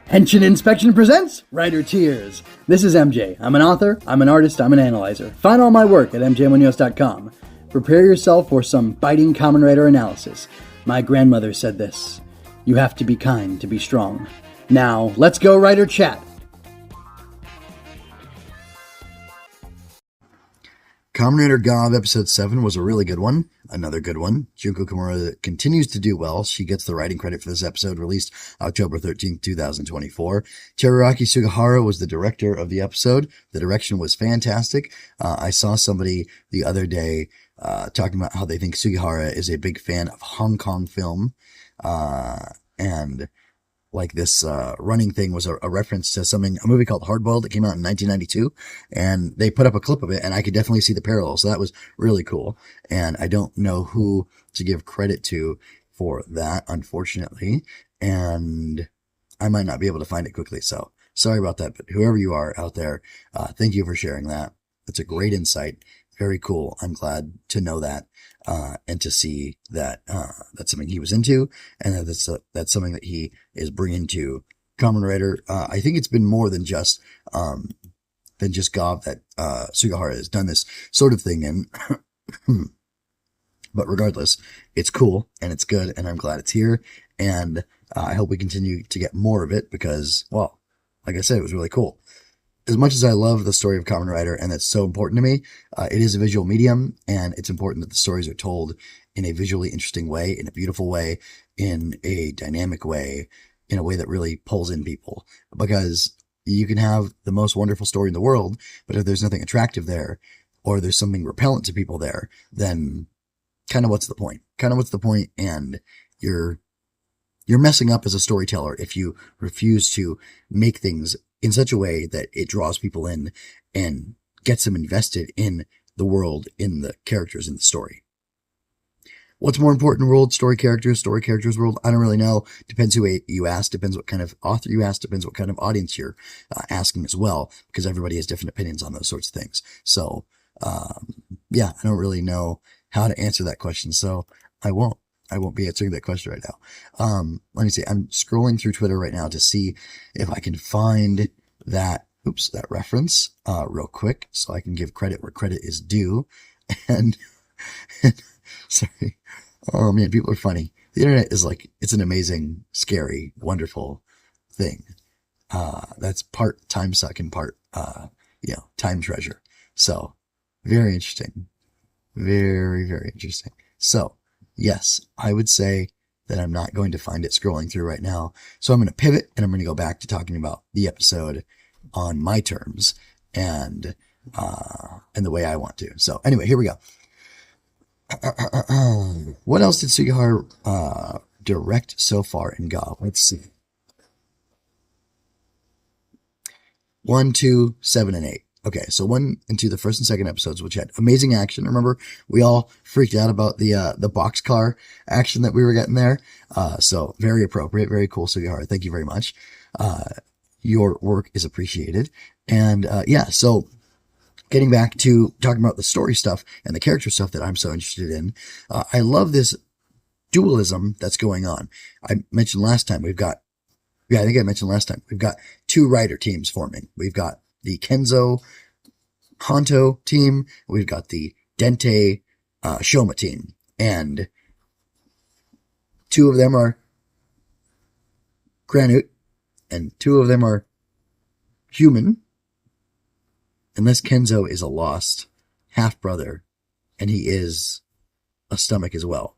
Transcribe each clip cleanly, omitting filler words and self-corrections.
Henshin Inspection presents Writer Tears. This is MJ. I'm an author, I'm an artist, I'm an analyzer. Find all my work at mjmunoz.com. Prepare yourself for some biting Kamen Rider analysis. My grandmother said this: you have to be kind to be strong. Now, let's go writer chat. Kamen Rider Gavv episode 7 was a really good one. Another good one. Junko Kimura continues to do well. She gets the writing credit for this episode, released October 13th, 2024. Teraraki Sugihara was the director of the episode. The direction was fantastic. I saw somebody the other day talking about how they think Sugihara is a big fan of Hong Kong film. And like this running thing was a reference to a movie called Hardboiled that came out in 1992, and they put up a clip of it, and I could definitely see the parallels. So that was really cool. And I don't know who to give credit to for that, unfortunately, and I might not be able to find it quickly. So sorry about that, but whoever you are out there, thank you for sharing that. It's a great insight. Very cool. I'm glad to know that, and to see that, that's something he was into, and that's something that he is bringing to Kamen Rider. I think it's been more than just Gavv that, Sugihara has done this sort of thing in. But regardless, it's cool and it's good, and I'm glad it's here, and I hope we continue to get more of it because, well, like I said, it was really cool. As much as I love the story of Kamen Rider, and that's so important to me, it is a visual medium, and it's important that the stories are told in a visually interesting way, in a beautiful way, in a dynamic way, in a way that really pulls in people. Because you can have the most wonderful story in the world, but if there's nothing attractive there, or there's something repellent to people there, then kind of what's the point? And you're messing up as a storyteller if you refuse to make things in such a way that it draws people in and gets them invested in the world, in the characters, in the story. What's more important, world, story characters, world? I don't really know. Depends who you ask, depends what kind of author you ask, depends what kind of audience you're asking as well, because everybody has different opinions on those sorts of things. So, yeah, I don't really know how to answer that question, so I won't be answering that question right now. Let me see. I'm scrolling through Twitter right now to see if I can find that reference, real quick, so I can give credit where credit is due. And sorry. Oh man, people are funny. The internet is like, it's an amazing, scary, wonderful thing. That's part time suck and part, time treasure. So very interesting. Very, very interesting. So, yes, I would say that I'm not going to find it scrolling through right now. So I'm going to pivot, and I'm going to go back to talking about the episode on my terms and the way I want to. So anyway, here we go. What else did Sugihara direct so far in Gavv? Let's see. 1, 2, 7, and 8. Okay, so 1 and 2, the first and second episodes, which had amazing action. Remember, we all freaked out about the boxcar action that we were getting there. So very appropriate, very cool, Sugihara. Thank you very much. Your work is appreciated. And, so getting back to talking about the story stuff and the character stuff that I'm so interested in. I love this dualism that's going on. I mentioned last time, we've got 2 writer teams forming. We've got the Kenzo Honto team. We've got the Dente Shoma team. And 2 of them are Granite, and 2 of them are human. Unless Kenzo is a lost half-brother, and he is a stomach as well.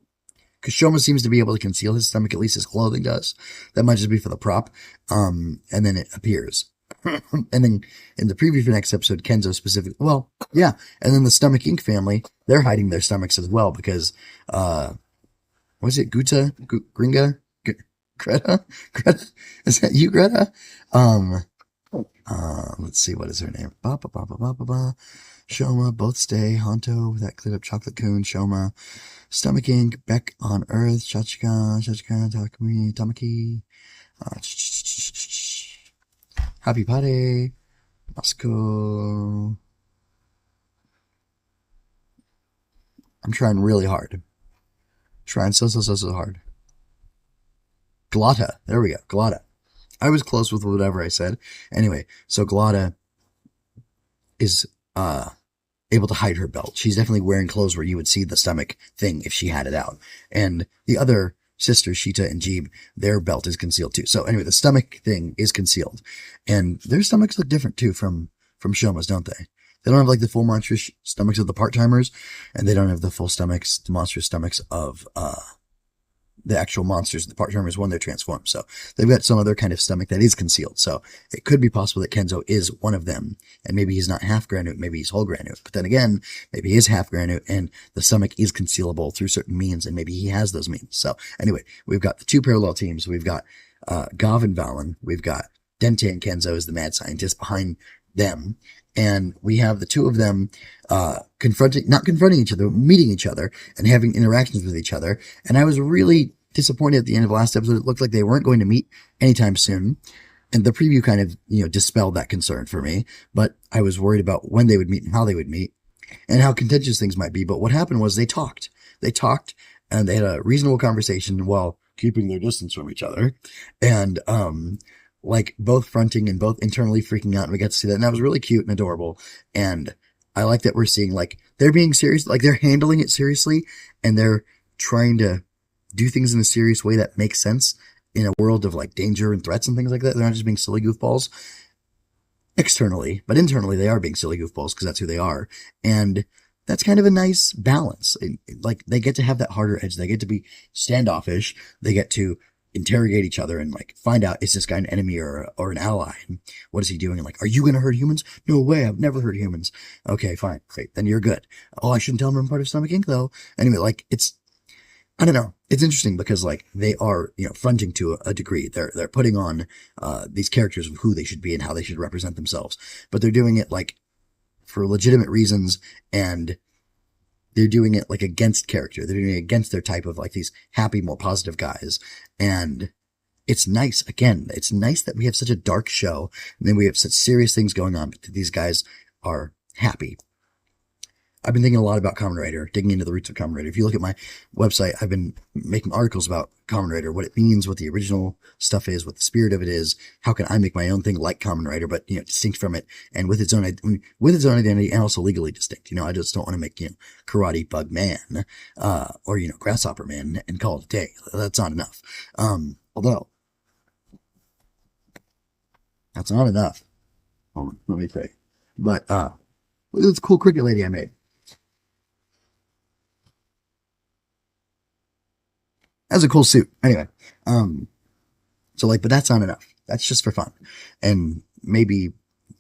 Because Shoma seems to be able to conceal his stomach, at least his clothing does. That might just be for the prop. And then it appears. And then in the preview for next episode, Kenzo specifically, and then the Stomach Inc. family, they're hiding their stomachs as well because, was it Greta? Is that you, Greta? Let's see, what is her name? Shoma, both stay, Honto, that cleared up chocolate coon, Shoma, Stomach Inc., Beck on Earth, Chachika, Takumi, Tamaki, Happy Party, Moscow. I'm trying really hard. Trying so hard. Glotta. There we go. Glotta. I was close with whatever I said. Anyway, so Glotta is, able to hide her belt. She's definitely wearing clothes where you would see the stomach thing if she had it out. And the other sisters, Sheeta and Jeeb, their belt is concealed too. So anyway, the stomach thing is concealed. And their stomachs look different too from Shoma's, don't they? They don't have like the full monstrous stomachs of the part-timers, and they don't have the full stomachs, the monstrous stomachs of, the actual monsters, the part-timers when they're transformed. So they've got some other kind of stomach that is concealed. So it could be possible that Kenzo is one of them. And maybe he's not half Granute, maybe he's whole Granute. But then again, maybe he is half Granute and the stomach is concealable through certain means, and maybe he has those means. So anyway, we've got the two parallel teams. We've got Gavv and Valen. We've got Dente and Kenzo as the mad scientist behind them. And we have the two of them not confronting each other, meeting each other and having interactions with each other. And I was really disappointed at the end of the last episode. It looked like they weren't going to meet anytime soon. And the preview kind of, dispelled that concern for me. But I was worried about when they would meet and how they would meet and how contentious things might be. But what happened was they talked. They talked and they had a reasonable conversation while keeping their distance from each other. And, like both fronting and both internally freaking out. And we got to see that. And that was really cute and adorable. And I like that we're seeing like they're being serious, like they're handling it seriously and they're trying to do things in a serious way that makes sense in a world of like danger and threats and things like that. They're not just being silly goofballs externally, but internally they are being silly goofballs because that's who they are. And that's kind of a nice balance. Like they get to have that harder edge. They get to be standoffish. They get to interrogate each other and like find out, is this guy an enemy or an ally? And what is he doing? And like, are you going to hurt humans? No way. I've never hurt humans. Okay, fine. Great. Then you're good. Oh, I shouldn't tell him I'm part of Stomach Inc. though. Anyway, like I don't know. It's interesting because like they are, fronting to a degree. They're putting on, these characters of who they should be and how they should represent themselves, but they're doing it like for legitimate reasons, and they're doing it like against character. They're doing it against their type of like these happy, more positive guys. And it's nice. Again, it's nice that we have such a dark show and then we have such serious things going on, but these guys are happy. I've been thinking a lot about Kamen Rider, digging into the roots of Kamen Rider. If you look at my website, I've been making articles about Kamen Rider, what it means, what the original stuff is, what the spirit of it is. How can I make my own thing like Kamen Rider, but, distinct from it and with its own identity and also legally distinct. I just don't want to make, Karate Bug Man, or, Grasshopper Man and call it a day. That's not enough. Although that's not enough. Hold on, let me think. But, look at this cool cricket lady I made. That's a cool suit. Anyway, so like, but that's not enough. That's just for fun. And maybe,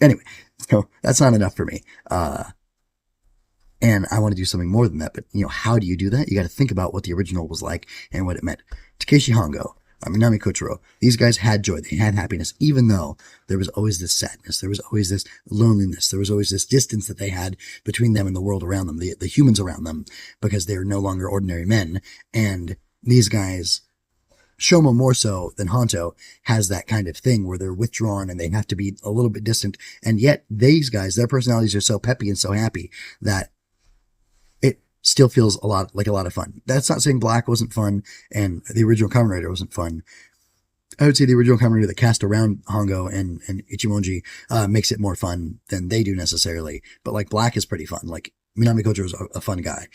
anyway, so that's not enough for me. And I want to do something more than that. But, how do you do that? You got to think about what the original was like and what it meant. Takeshi Hongo, Minami Kochiro, these guys had joy. They had happiness, even though there was always this sadness. There was always this loneliness. There was always this distance that they had between them and the world around them, the humans around them, because they're no longer ordinary men. And these guys, Shoma more so than Honto, has that kind of thing where they're withdrawn and they have to be a little bit distant. And yet these guys, their personalities are so peppy and so happy that it still feels a lot of fun. That's not saying Black wasn't fun and the original Kamen Rider wasn't fun. I would say the original Kamen Rider, the cast around Hongo and Ichimonji, makes it more fun than they do necessarily. But like Black is pretty fun. Like Minami Kochiro is a fun guy.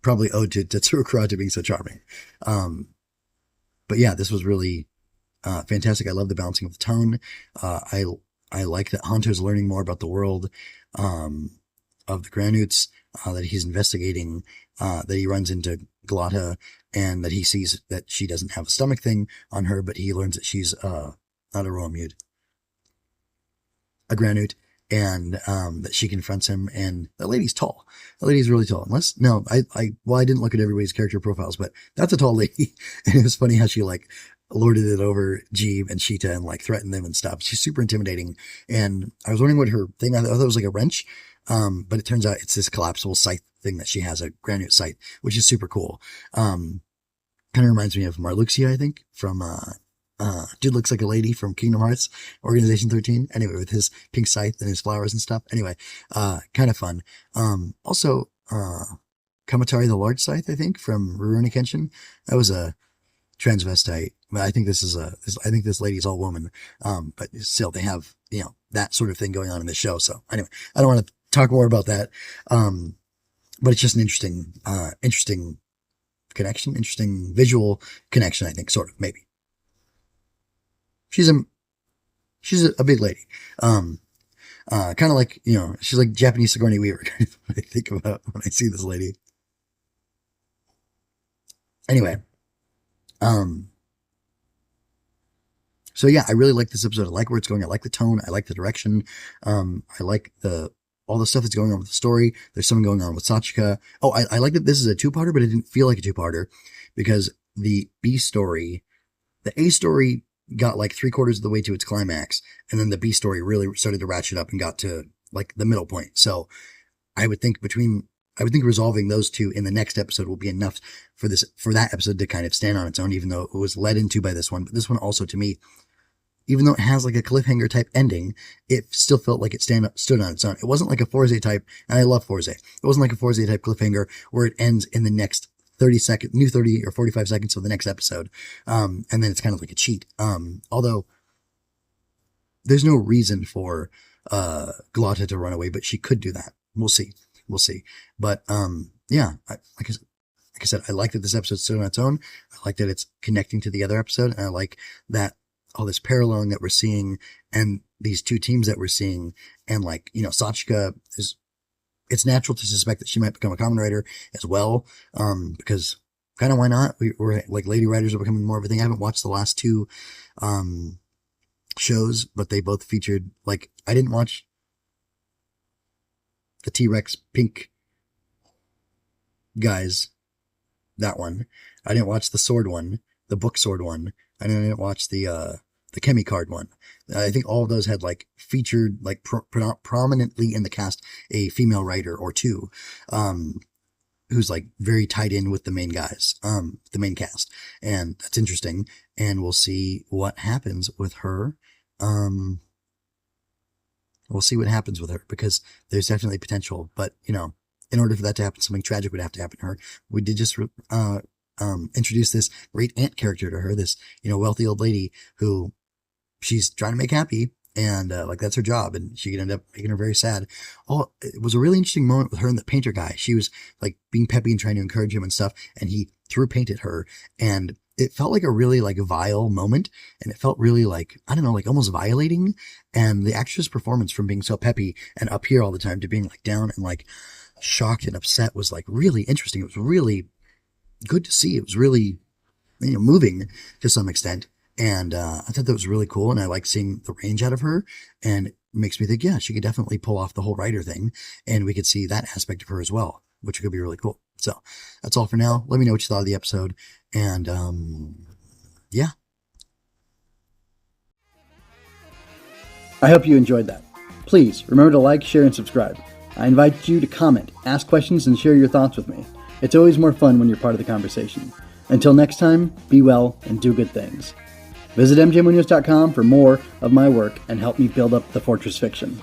Probably owed to Tetsuro Kurata being so charming. But yeah, this was really, fantastic. I love the balancing of the tone. I like that Honto's learning more about the world, of the Granutes, that he's investigating, that he runs into Glotta and that he sees that she doesn't have a stomach thing on her, but he learns that she's, not a Roamute, a Granute. And, that she confronts him, and that lady's tall. The lady's really tall. I didn't look at everybody's character profiles, but that's a tall lady. And it was funny how she like lorded it over Jeeb and Sheeta and like threatened them and stuff. She's super intimidating. And I was wondering what her thing, I thought it was like a wrench. But it turns out it's this collapsible scythe thing that she has, a Granute scythe, which is super cool. Kind of reminds me of Marluxia, I think, from, dude looks like a lady from Kingdom Hearts Organization 13. Anyway, with his pink scythe and his flowers and stuff. Anyway, kind of fun. Also, Kamatari the Large Scythe, I think, from Rurouni Kenshin. That was a transvestite, But I think I think this lady's all woman. But still they have, that sort of thing going on in the show. So anyway, I don't want to talk more about that. But it's just an interesting connection, interesting visual connection, I think, sort of, maybe. She's a big lady. Kind of like, she's like Japanese Sigourney Weaver, kind of what I think about when I see this lady. Anyway, so yeah, I really like this episode. I like where it's going. I like the tone. I like the direction. I like all the stuff that's going on with the story. There's something going on with Sachika. Oh, I like that this is a two-parter, but it didn't feel like a two-parter because the A story got like 3/4 of the way to its climax. And then the B story really started to ratchet up and got to like the middle point. So I would think resolving those two in the next episode will be enough for that episode to kind of stand on its own, even though it was led into by this one. But this one also, to me, even though it has like a cliffhanger type ending, it still felt like it stood on its own. It wasn't like a Forze type, and I love Forze. It wasn't like a Forze type cliffhanger where it ends in the next 30 or 45 seconds of the next episode. And then it's kind of like a cheat. Although there's no reason for, Glotta to run away, but she could do that. We'll see. But, yeah, like I said, I like that this episode stood on its own. I like that it's connecting to the other episode. And I like that all this paralleling that we're seeing and these two teams that we're seeing. And like, Sachika it's natural to suspect that she might become a Kamen Rider as well. Because kind of why not? We're like Lady Riders are becoming more of a thing. I haven't watched the last two, shows, but they both featured, like, I didn't watch the T-Rex pink guys. That one. I didn't watch the sword one, the book sword one. I didn't watch the Chemi card one. I think all of those had like featured like prominently in the cast a female writer or two, who's like very tied in with the main guys, the main cast. And that's interesting. And we'll see what happens with her. We'll see what happens with her because there's definitely potential, but in order for that to happen, something tragic would have to happen to her. We did just, introduce this great aunt character to her, this, wealthy old lady who she's trying to make happy. And, like that's her job and she could end up making her very sad. Oh, it was a really interesting moment with her and the painter guy. She was like being peppy and trying to encourage him and stuff. And he threw paint at her and it felt like a really like vile moment. And it felt really like, I don't know, like almost violating. And the actress' performance from being so peppy and up here all the time to being like down and like shocked and upset was like really interesting. It was really good to see. It was really, moving to some extent. And, I thought that was really cool. And I like seeing the range out of her and it makes me think, yeah, she could definitely pull off the whole writer thing and we could see that aspect of her as well, which could be really cool. So that's all for now. Let me know what you thought of the episode. And, yeah. I hope you enjoyed that. Please remember to like, share, and subscribe. I invite you to comment, ask questions, and share your thoughts with me. It's always more fun when you're part of the conversation. Until next time, be well and do good things. Visit mjmunoz.com for more of my work and help me build up the Fortress Fiction.